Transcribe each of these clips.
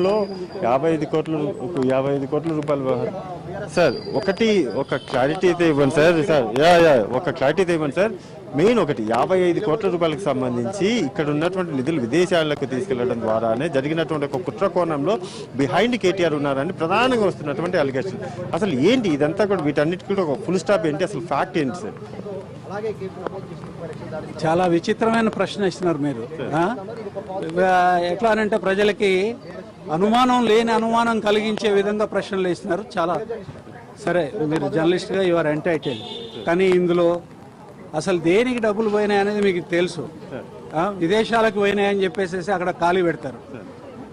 లో 55 కోట్ల రూపాయలు సార్. ఒక క్లారిటీ అయితే ఇవ్వండి సార్. ఒక క్లారిటీ అయితే ఇవ్వండి సార్. మెయిన్ 55 కోట్ల రూపాయలకు సంబంధించి ఇక్కడ ఉన్నటువంటి నిధులు విదేశాలకు తీసుకెళ్లడం ద్వారానే జరిగినటువంటి ఒక కుట్ర కోణంలో బిహైండ్ కేటీఆర్ ఉన్నారని ప్రధానంగా వస్తున్నటువంటి అలిగేషన్. అసలు ఏంటి ఇదంతా కూడా, వీటన్నిటికీ కూడా ఒక ఫుల్ స్టాప్ ఏంటి, అసలు ఫ్యాక్ట్ ఏంటి సార్? చాలా విచిత్రమైన ప్రశ్న ఇస్తున్నారు మీరు. ఎట్లా అంటే ప్రజలకి అనుమానం కలిగించే విధంగా ప్రశ్నలు ఇస్తున్నారు. చాలా సరే, మీరు జర్నలిస్ట్గా యువర్ ఎంటైటిల్, కానీ ఇందులో అసలు దేనికి డబ్బులు పోయినాయి అనేది మీకు తెలుసు. విదేశాలకు పోయినాయని చెప్పేసి అక్కడ ఖాళీ పెడతారు.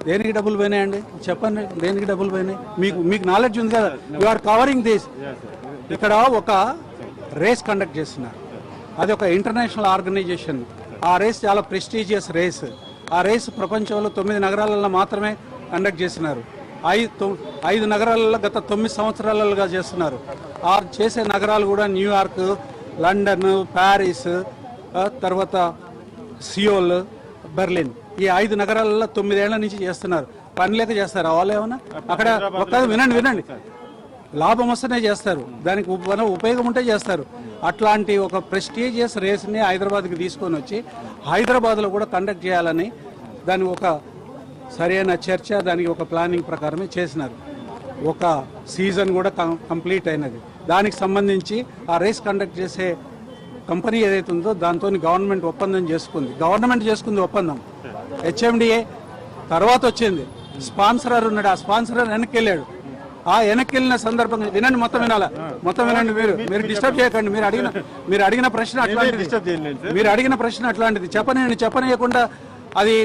దేనికి డబ్బులు పోయినాయండి చెప్పండి, దేనికి డబ్బులు పోయినాయి? మీకు నాలెడ్జ్ ఉంది కదా, యు ఆర్ కవరింగ్ దిస్. ఇక్కడ ఒక రేస్ కండక్ట్ చేస్తున్నారు, అది ఒక ఇంటర్నేషనల్ ఆర్గనైజేషన్. ఆ రేస్ చాలా ప్రెస్టీజియస్ రేస్. ఆ రేస్ ప్రపంచంలో 9 నగరాలలో మాత్రమే కండక్ట్ చేస్తున్నారు. 5 నగరాలలో గత 9 సంవత్సరాలుగా చేస్తున్నారు. ఆ చేసే నగరాలు కూడా న్యూయార్క్, లండన్, ప్యారిస్, తర్వాత సియోల్, బెర్లిన్. ఈ 5 నగరాలలో 9 ఏళ్ల నుంచి చేస్తున్నారు. పని లేక చేస్తారు వాళ్ళు ఏమన్నా? అక్కడ ఒక వినండి, లాభం వస్తేనే చేస్తారు, దానికి ఉపయోగం ఉంటే చేస్తారు. అట్లాంటి ఒక ప్రెస్టీజియస్ రేస్ని హైదరాబాద్కి తీసుకొని వచ్చి హైదరాబాద్లో కూడా కండక్ట్ చేయాలని దాని ఒక సరైన చర్చ, దానికి ఒక ప్లానింగ్ ప్రకారమే చేసినారు. ఒక సీజన్ కూడా కంప్లీట్ అయినది. దానికి సంబంధించి ఆ రేస్ కండక్ట్ చేసే కంపెనీ ఏదైతే ఉందో దాంతో గవర్నమెంట్ ఒప్పందం చేసుకుంది ఒప్పందం. హెచ్ఎండిఏ తర్వాత వచ్చింది, స్పాన్సరర్ ఉన్నాడు. ఆ స్పాన్సరర్ వెనక్కి వెళ్ళాడు. ఆ వెనక్కి వెళ్ళిన సందర్భంగా వినండి, మొత్తం వినండి. మీరు డిస్టర్బ్ చేయకండి. మీరు అడిగిన ప్రశ్న అట్లాంటిది. చెప్పనీయకుండా అది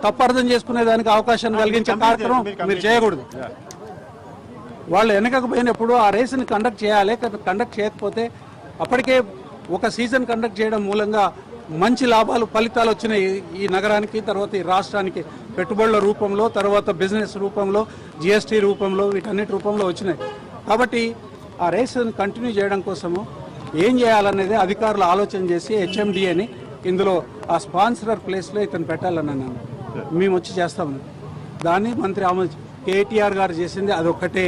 తప్పు అర్థం చేసుకునే దానికి అవకాశాన్ని కలిగించే కార్యక్రమం మీరు చేయకూడదు. వాళ్ళు వెనకపోయినప్పుడు ఆ రేసుని కండక్ట్ చేయాలి. కండక్ట్ చేయకపోతే అప్పటికే ఒక సీజన్ కండక్ట్ చేయడం మూలంగా మంచి ఫలితాలు వచ్చినాయి ఈ నగరానికి, తర్వాత ఈ రాష్ట్రానికి. పెట్టుబడుల రూపంలో, తర్వాత బిజినెస్ రూపంలో, జిఎస్టీ రూపంలో, వీటన్నిటి రూపంలో వచ్చినాయి. కాబట్టి ఆ రేసుని కంటిన్యూ చేయడం కోసము ఏం చేయాలనేది అధికారులు ఆలోచన చేసి హెచ్ఎండిఏని ఇందులో ఆ స్పాన్సరర్ ప్లేస్లో ఇతను పెట్టాలని అన్నాను. మేము వచ్చి చేస్తామని దాన్ని మంత్రి కేటీఆర్ గారు చేసింది అదొక్కటే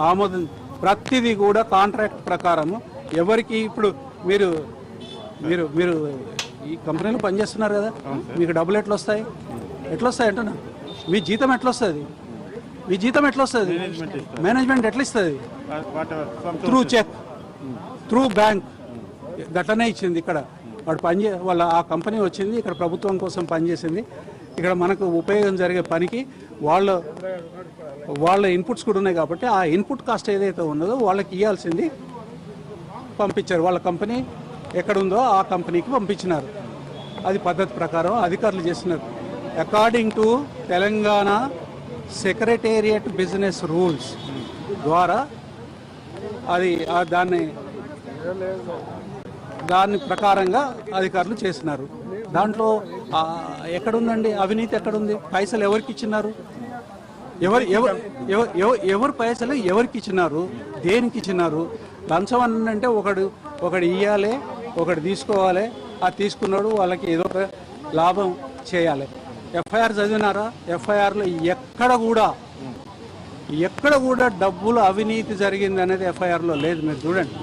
ఆమోదం. ప్రతిదీ కూడా కాంట్రాక్ట్ ప్రకారము. ఎవరికి ఇప్పుడు మీరు మీరు మీరు ఈ కంపెనీలో పనిచేస్తున్నారు కదా, మీకు డబ్బులు ఎట్లా వస్తాయి అంటున్నా? మీ జీతం ఎట్లా వస్తుంది? మేనేజ్మెంట్ ఎట్లా ఇస్తుంది? Through cheque, through bank. గట్లనే ఇచ్చింది. ఇక్కడ వాడు ఆ కంపెనీ వచ్చింది, ఇక్కడ ప్రభుత్వం కోసం పనిచేసింది. ఇక్కడ మనకు ఉపయోగం జరిగే పనికి వాళ్ళ ఇన్పుట్స్ కూడా ఉన్నాయి. కాబట్టి ఆ ఇన్పుట్ కాస్ట్ ఏదైతే ఉన్నదో వాళ్ళకి ఇవ్వాల్సింది పంపించారు. వాళ్ళ కంపెనీ ఎక్కడుందో ఆ కంపెనీకి పంపించినారు. అది పద్ధతి ప్రకారం అధికారులు చేస్తున్నారు. According to Telangana secretariat business rules ద్వారా అది దాని ప్రకారంగా అధికారులు చేస్తున్నారు. దాంట్లో ఎక్కడుందండి అవినీతి? ఎక్కడుంది? పైసలు ఎవరికి ఇచ్చినారు? ఎవరు పైసలు ఎవరికి ఇచ్చినారు? దేనికి ఇచ్చినారు? లంచం అంటే ఒకడు ఇవ్వాలి, ఒకడు తీసుకోవాలి. ఆ తీసుకున్నాడు వాళ్ళకి ఏదో లాభం చేయాలి. ఎఫ్ఐఆర్ చదివినారా? ఎఫ్ఐఆర్లో ఎక్కడ కూడా డబ్బులు అవినీతి జరిగింది అనేది ఎఫ్ఐఆర్లో లేదు. మీరు చూడండి,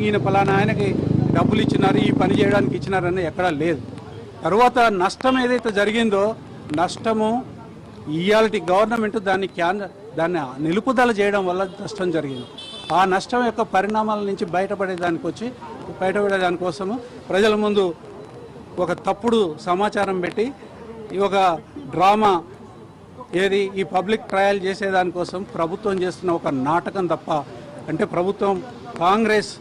ఈయన పలానా ఆయనకి డబ్బులు ఇచ్చినారు, ఈ పని చేయడానికి ఇచ్చినారని ఎక్కడా లేదు. తర్వాత నష్టం ఏదైతే జరిగిందో, నష్టము ఇయాల్టి గవర్నమెంట్ దాన్ని నిలుపుదల చేయడం వల్ల నష్టం జరిగింది. ఆ నష్టం యొక్క పరిణామాల నుంచి బయటపడేదాని కోసము ప్రజల ముందు ఒక తప్పుడు సమాచారం పెట్టి ఒక డ్రామా ఈ పబ్లిక్ ట్రయల్ చేసేదానికోసం ప్రభుత్వం చేస్తున్న ఒక నాటకం తప్ప, అంటే కాంగ్రెస్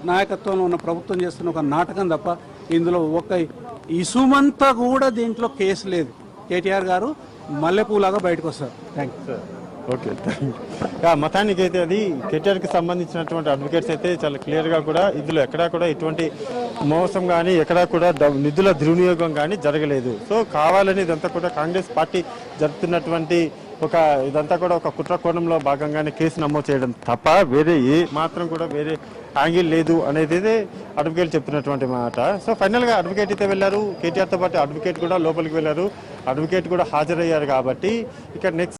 నాయకత్వంలో ఉన్న ప్రభుత్వం చేస్తున్న ఒక నాటకం తప్ప ఇందులో ఒక ఇసుమంతా కూడా దీంట్లో కేసు లేదు. కేటీఆర్ గారు మల్లెపూలాగా బయటకు వస్తారు. Thank you. ఓకే, మొత్తానికి అయితే అది కేటీఆర్కి సంబంధించినటువంటి అడ్వకేట్స్ అయితే చాలా క్లియర్గా కూడా ఇందులో ఎక్కడా కూడా ఎటువంటి మోసం కానీ ఎక్కడా కూడా నిధుల దుర్వినియోగం కానీ జరగలేదు. సో కావాలని ఇదంతా కూడా కాంగ్రెస్ పార్టీ జరుపుతున్నటువంటి ఇదంతా కూడా ఒక కుట్ర కోణంలో భాగంగానే కేసు నమోదు చేయడం తప్ప వేరే మాత్రం కూడా వేరే యాంగిల్ లేదు అనేది అడ్వకేట్ చెప్తున్నటువంటి మాట. సో ఫైనల్గా అడ్వకేట్ అయితే వెళ్ళారు, కేటీఆర్తో పాటు అడ్వకేట్ కూడా లోపలికి వెళ్ళారు, అడ్వకేట్ కూడా హాజరయ్యారు. కాబట్టి ఇక నెక్స్ట్